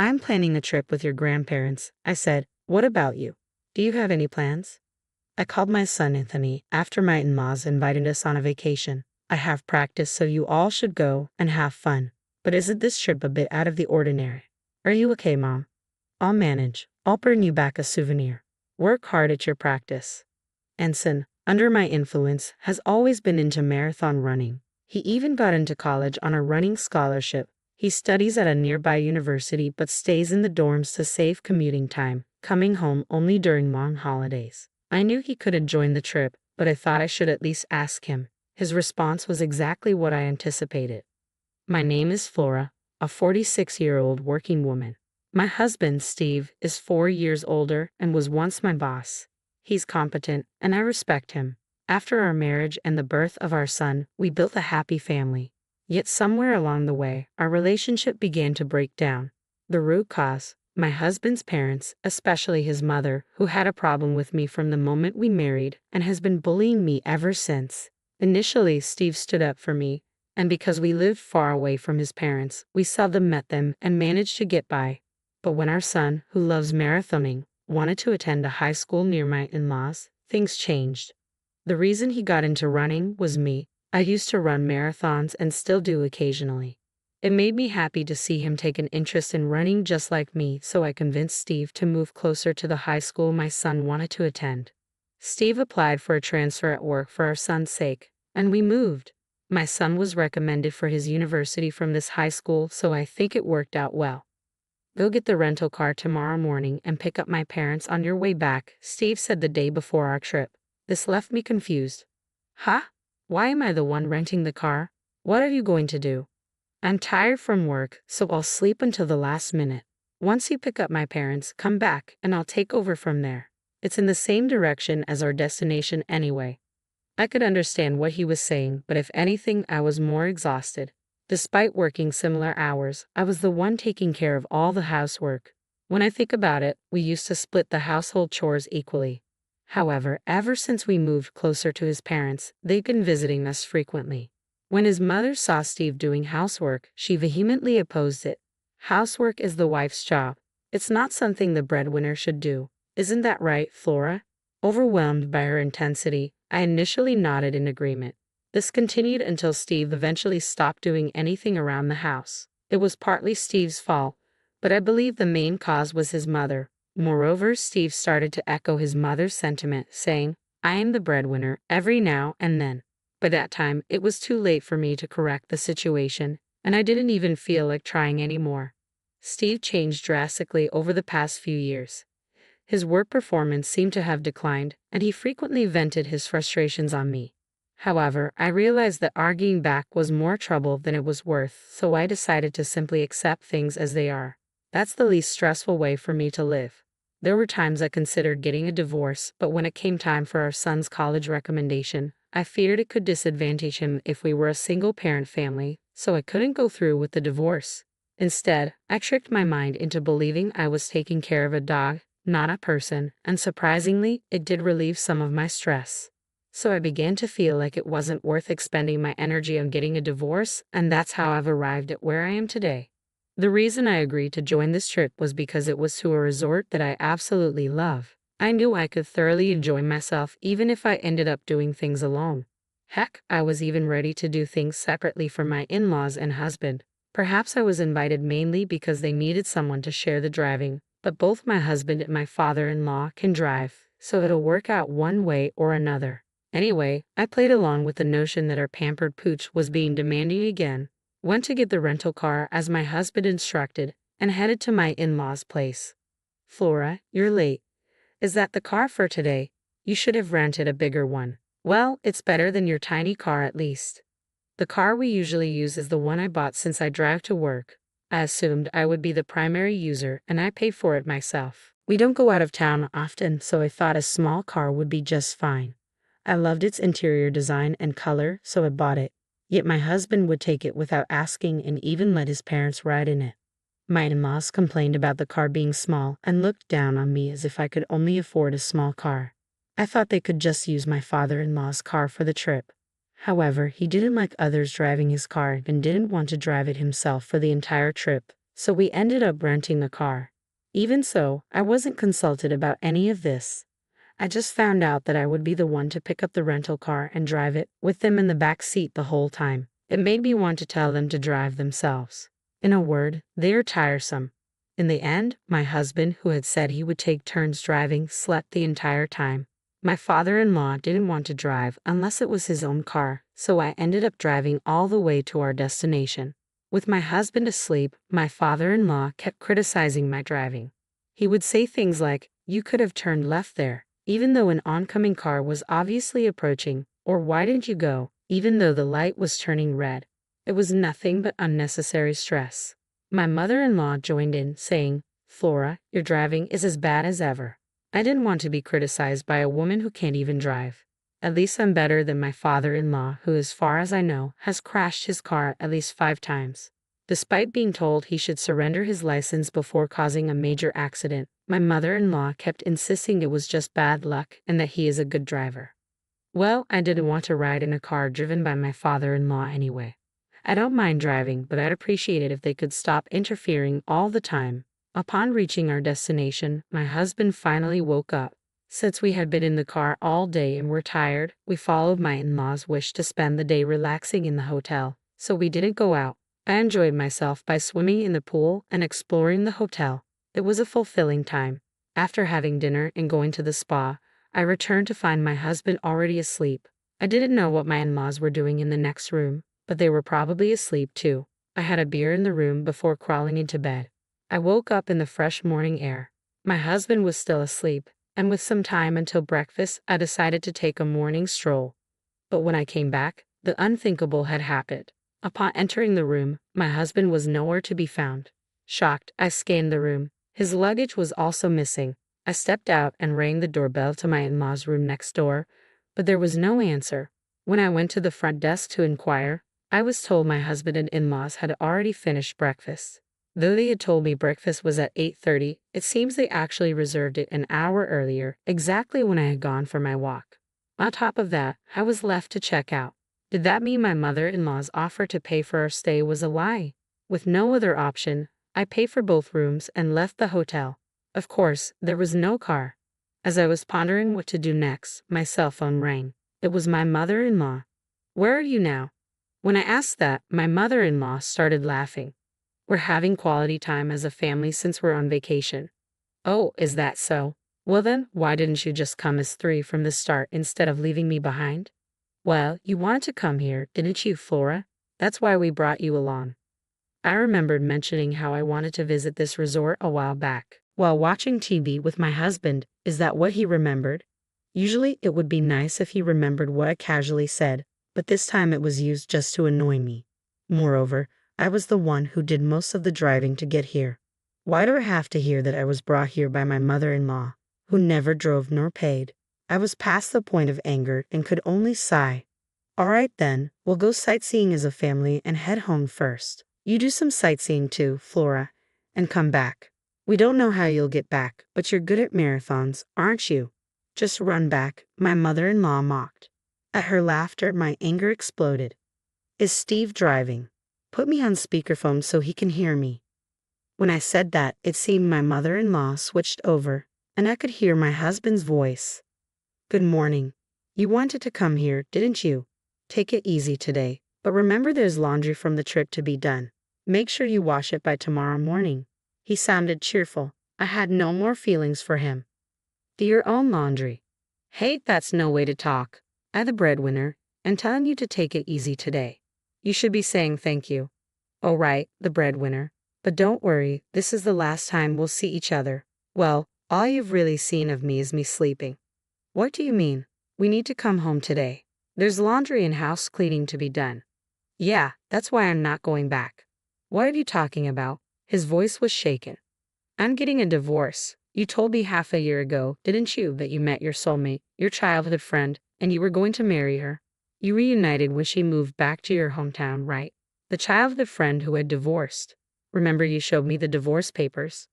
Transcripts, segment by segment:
I'm planning a trip with your grandparents, I said. What about you? Do you have any plans? I called my son Anthony after my in-laws invited us on a vacation. I have practice, so you all should go and have fun. But isn't this trip a bit out of the ordinary? Are you okay, Mom? I'll manage. I'll bring you back a souvenir. Work hard at your practice. Ensign, under my influence, has always been into marathon running. He even got into college on a running scholarship. He studies at a nearby university but stays in the dorms to save commuting time, coming home only during long holidays. I knew he couldn't join the trip, but I thought I should at least ask him. His response was exactly what I anticipated. My name is Flora, a 46-year-old working woman. My husband, Steve, is 4 years older and was once my boss. He's competent, and I respect him. After our marriage and the birth of our son, we built a happy family. Yet somewhere along the way, our relationship began to break down. The root cause: my husband's parents, especially his mother, who had a problem with me from the moment we married and has been bullying me ever since. Initially, Steve stood up for me, and because we lived far away from his parents, we seldom met them and managed to get by. But when our son, who loves marathoning, wanted to attend a high school near my in-laws, things changed. The reason he got into running was me. I used to run marathons and still do occasionally. It made me happy to see him take an interest in running just like me, so I convinced Steve to move closer to the high school my son wanted to attend. Steve applied for a transfer at work for our son's sake, and we moved. My son was recommended for his university from this high school, so I think it worked out well. Go get the rental car tomorrow morning and pick up my parents on your way back, Steve said the day before our trip. This left me confused. Huh? Why am I the one renting the car? What are you going to do? I'm tired from work, so I'll sleep until the last minute. Once you pick up my parents, come back, and I'll take over from there. It's in the same direction as our destination anyway. I could understand what he was saying, but if anything, I was more exhausted. Despite working similar hours, I was the one taking care of all the housework. When I think about it, we used to split the household chores equally. However, ever since we moved closer to his parents, they've been visiting us frequently. When his mother saw Steve doing housework, she vehemently opposed it. Housework is the wife's job. It's not something the breadwinner should do. Isn't that right, Flora? Overwhelmed by her intensity, I initially nodded in agreement. This continued until Steve eventually stopped doing anything around the house. It was partly Steve's fault, but I believe the main cause was his mother. Moreover, Steve started to echo his mother's sentiment, saying, "I am the breadwinner," every now and then. By that time, it was too late for me to correct the situation, and I didn't even feel like trying anymore. Steve changed drastically over the past few years. His work performance seemed to have declined, and he frequently vented his frustrations on me. However, I realized that arguing back was more trouble than it was worth, so I decided to simply accept things as they are. That's the least stressful way for me to live. There were times I considered getting a divorce, but when it came time for our son's college recommendation, I feared it could disadvantage him if we were a single-parent family, so I couldn't go through with the divorce. Instead, I tricked my mind into believing I was taking care of a dog, not a person, and surprisingly, it did relieve some of my stress. So I began to feel like it wasn't worth expending my energy on getting a divorce, and that's how I've arrived at where I am today. The reason I agreed to join this trip was because it was to a resort that I absolutely love. I knew I could thoroughly enjoy myself even if I ended up doing things alone. Heck, I was even ready to do things separately from my in-laws and husband. Perhaps I was invited mainly because they needed someone to share the driving, but both my husband and my father-in-law can drive, so it'll work out one way or another. Anyway, I played along with the notion that our pampered pooch was being demanding again, went to get the rental car as my husband instructed, and headed to my in-laws' place. "Flora, you're late. Is that the car for today? You should have rented a bigger one." "Well, it's better than your tiny car at least. The car we usually use is the one I bought since I drive to work. I assumed I would be the primary user and I pay for it myself. We don't go out of town often, so I thought a small car would be just fine. I loved its interior design and color, so I bought it. Yet my husband would take it without asking and even let his parents ride in it. My in-laws complained about the car being small and looked down on me as if I could only afford a small car. I thought they could just use my father-in-law's car for the trip. However, he didn't like others driving his car and didn't want to drive it himself for the entire trip, so we ended up renting the car. Even so, I wasn't consulted about any of this. I just found out that I would be the one to pick up the rental car and drive it, with them in the back seat the whole time. It made me want to tell them to drive themselves. In a word, they are tiresome. In the end, my husband, who had said he would take turns driving, slept the entire time. My father-in-law didn't want to drive unless it was his own car, so I ended up driving all the way to our destination. With my husband asleep, my father-in-law kept criticizing my driving. He would say things like, "You could have turned left there, even though an oncoming car was obviously approaching," or "Why didn't you go, even though the light was turning red?" It was nothing but unnecessary stress. My mother-in-law joined in, saying, "Flora, your driving is as bad as ever." I didn't want to be criticized by a woman who can't even drive. At least I'm better than my father-in-law, who, as far as I know, has crashed his car at least 5 times. Despite being told he should surrender his license before causing a major accident, my mother-in-law kept insisting it was just bad luck and that he is a good driver. Well, I didn't want to ride in a car driven by my father-in-law anyway. I don't mind driving, but I'd appreciate it if they could stop interfering all the time. Upon reaching our destination, my husband finally woke up. Since we had been in the car all day and were tired, we followed my in-laws' wish to spend the day relaxing in the hotel, so we didn't go out. I enjoyed myself by swimming in the pool and exploring the hotel. It was a fulfilling time. After having dinner and going to the spa, I returned to find my husband already asleep. I didn't know what my in-laws were doing in the next room, but they were probably asleep too. I had a beer in the room before crawling into bed. I woke up in the fresh morning air. My husband was still asleep, and with some time until breakfast, I decided to take a morning stroll. But when I came back, the unthinkable had happened. Upon entering the room, my husband was nowhere to be found. Shocked, I scanned the room. His luggage was also missing. I stepped out and rang the doorbell to my in-laws' room next door, but there was no answer. When I went to the front desk to inquire, I was told my husband and in-laws had already finished breakfast. Though they had told me breakfast was at 8:30, it seems they actually reserved it an hour earlier, exactly when I had gone for my walk. On top of that, I was left to check out. Did that mean my mother-in-law's offer to pay for our stay was a lie? With no other option, I paid for both rooms and left the hotel. Of course, there was no car. As I was pondering what to do next, my cell phone rang. It was my mother-in-law. "Where are you now?" When I asked that, my mother-in-law started laughing. "We're having quality time as a family since we're on vacation." "Oh, is that so? Well then, why didn't you just come as 3 from the start instead of leaving me behind?" "Well, you wanted to come here, didn't you, Flora? That's why we brought you along." I remembered mentioning how I wanted to visit this resort a while back, while watching TV with my husband. Is that what he remembered? Usually it would be nice if he remembered what I casually said, but this time it was used just to annoy me. Moreover, I was the one who did most of the driving to get here. Why do I have to hear that I was brought here by my mother-in-law, who never drove nor paid? I was past the point of anger and could only sigh. "All right then, we'll go sightseeing as a family and head home first. You do some sightseeing too, Flora, and come back. We don't know how you'll get back, but you're good at marathons, aren't you? Just run back," my mother-in-law mocked. At her laughter, my anger exploded. "Is Steve driving? Put me on speakerphone so he can hear me." When I said that, it seemed my mother-in-law switched over, and I could hear my husband's voice. "Good morning. You wanted to come here, didn't you? Take it easy today, but remember there's laundry from the trip to be done. Make sure you wash it by tomorrow morning." He sounded cheerful. I had no more feelings for him. "Do your own laundry." "Hey, that's no way to talk. I'm the breadwinner, and telling you to take it easy today. You should be saying thank you." "Oh right, the breadwinner. But don't worry, this is the last time we'll see each other. Well, all you've really seen of me is me sleeping." "What do you mean? We need to come home today. There's laundry and house cleaning to be done." "Yeah, that's why I'm not going back." "What are you talking about?" His voice was shaken. "I'm getting a divorce. You told me half a year ago, didn't you, that you met your soulmate, your childhood friend, and you were going to marry her? You reunited when she moved back to your hometown, right? The childhood friend who had divorced. Remember you showed me the divorce papers?"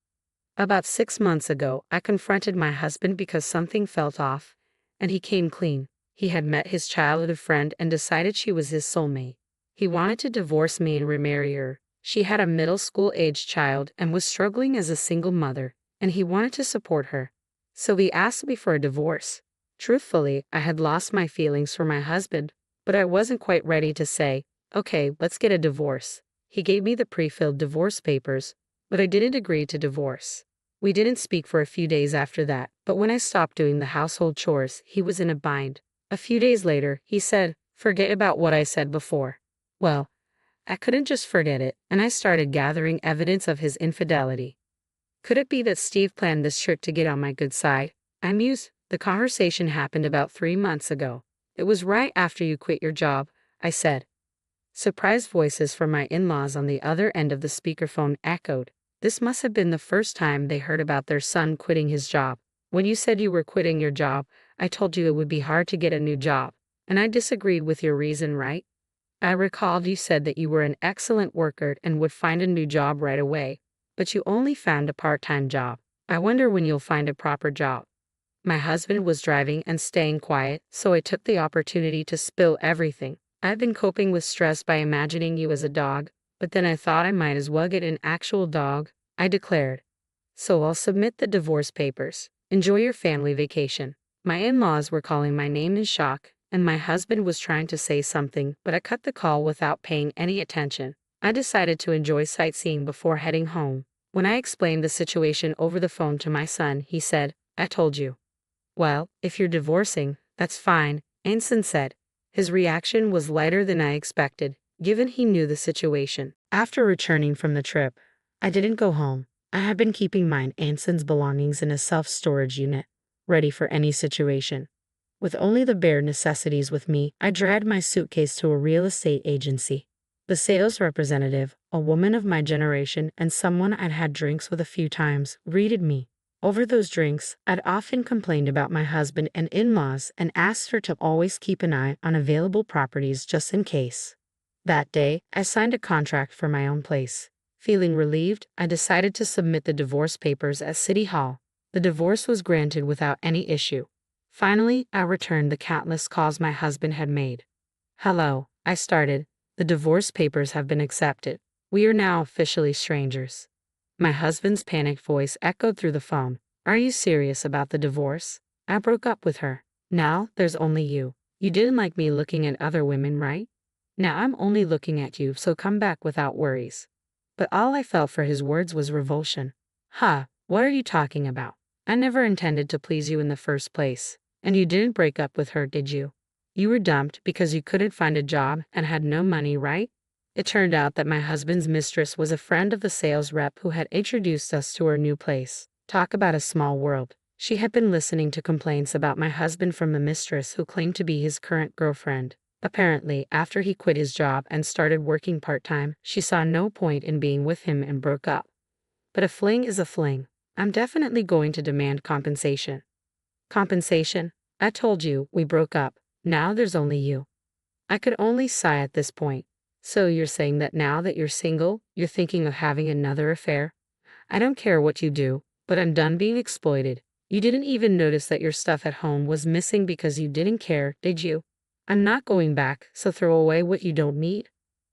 "About 6 months ago, I confronted my husband because something felt off, and he came clean. He had met his childhood friend and decided she was his soulmate. He wanted to divorce me and remarry her, She had a middle school-aged child and was struggling as a single mother, and he wanted to support her. So he asked me for a divorce. Truthfully, I had lost my feelings for my husband, but I wasn't quite ready to say, "Okay, let's get a divorce." He gave me the pre-filled divorce papers, but I didn't agree to divorce. We didn't speak for a few days after that, but when I stopped doing the household chores, he was in a bind. A few days later, he said, "Forget about what I said before." Well, I couldn't just forget it, and I started gathering evidence of his infidelity. Could it be that Steve planned this trick to get on my good side? I mused. The conversation happened about 3 months ago. It was right after you quit your job, I said. Surprised voices from my in-laws on the other end of the speakerphone echoed. This must have been the first time they heard about their son quitting his job. When you said you were quitting your job, I told you it would be hard to get a new job. And I disagreed with your reason, right? I recalled you said that you were an excellent worker and would find a new job right away, but you only found a part-time job. I wonder when you'll find a proper job. My husband was driving and staying quiet, so I took the opportunity to spill everything. I've been coping with stress by imagining you as a dog, but then I thought I might as well get an actual dog, I declared. So I'll submit the divorce papers. Enjoy your family vacation. My in-laws were calling my name in shock, and my husband was trying to say something, but I cut the call without paying any attention. I decided to enjoy sightseeing before heading home. When I explained the situation over the phone to my son, he said, "I told you." "Well, if you're divorcing, that's fine," Anson said. His reaction was lighter than I expected, given he knew the situation. After returning from the trip, I didn't go home. I had been keeping mine Anson's belongings in a self-storage unit, ready for any situation. With only the bare necessities with me, I dragged my suitcase to a real estate agency. The sales representative, a woman of my generation and someone I'd had drinks with a few times, greeted me. Over those drinks, I'd often complained about my husband and in-laws and asked her to always keep an eye on available properties just in case. That day, I signed a contract for my own place. Feeling relieved, I decided to submit the divorce papers at City Hall. The divorce was granted without any issue. Finally, I returned the countless calls my husband had made. "Hello," I started. "The divorce papers have been accepted. We are now officially strangers." My husband's panicked voice echoed through the phone. "Are you serious about the divorce? I broke up with her. Now there's only you. You didn't like me looking at other women, right? Now I'm only looking at you, so come back without worries." But all I felt for his words was revulsion. What are you talking about? I never intended to please you in the first place. And you didn't break up with her, did you? You were dumped because you couldn't find a job and had no money, right? It turned out that my husband's mistress was a friend of the sales rep who had introduced us to her new place. Talk about a small world. She had been listening to complaints about my husband from the mistress who claimed to be his current girlfriend. Apparently, after he quit his job and started working part-time, she saw no point in being with him and broke up. But a fling is a fling. I'm definitely going to demand compensation. Compensation? I told you, we broke up. Now there's only you. I could only sigh at this point. So you're saying that now that you're single, you're thinking of having another affair? I don't care what you do, but I'm done being exploited. You didn't even notice that your stuff at home was missing because you didn't care, did you? I'm not going back, so throw away what you don't need.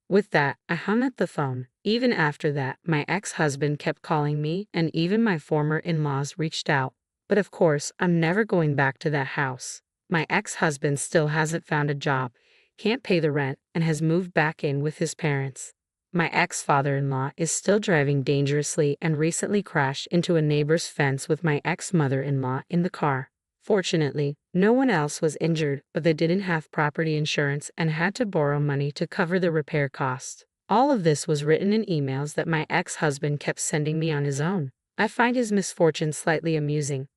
With that, I hung up the phone. Even after that, my ex-husband kept calling me, and even my former in-laws reached out. But of course, I'm never going back to that house. My ex-husband still hasn't found a job, can't pay the rent, and has moved back in with his parents. My ex-father-in-law is still driving dangerously and recently crashed into a neighbor's fence with my ex-mother-in-law in the car. Fortunately, no one else was injured, but they didn't have property insurance and had to borrow money to cover the repair costs. All of this was written in emails that my ex-husband kept sending me on his own. I find his misfortune slightly amusing.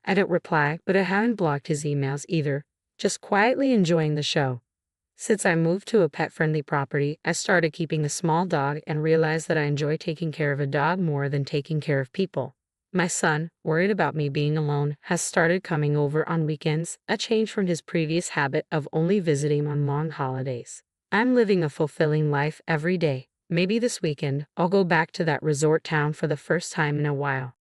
I don't reply, but I haven't blocked his emails either, just quietly enjoying the show. Since I moved to a pet-friendly property, I started keeping a small dog and realized that I enjoy taking care of a dog more than taking care of people. My son, worried about me being alone, has started coming over on weekends, a change from his previous habit of only visiting on long holidays. I'm living a fulfilling life every day. Maybe this weekend, I'll go back to that resort town for the first time in a while.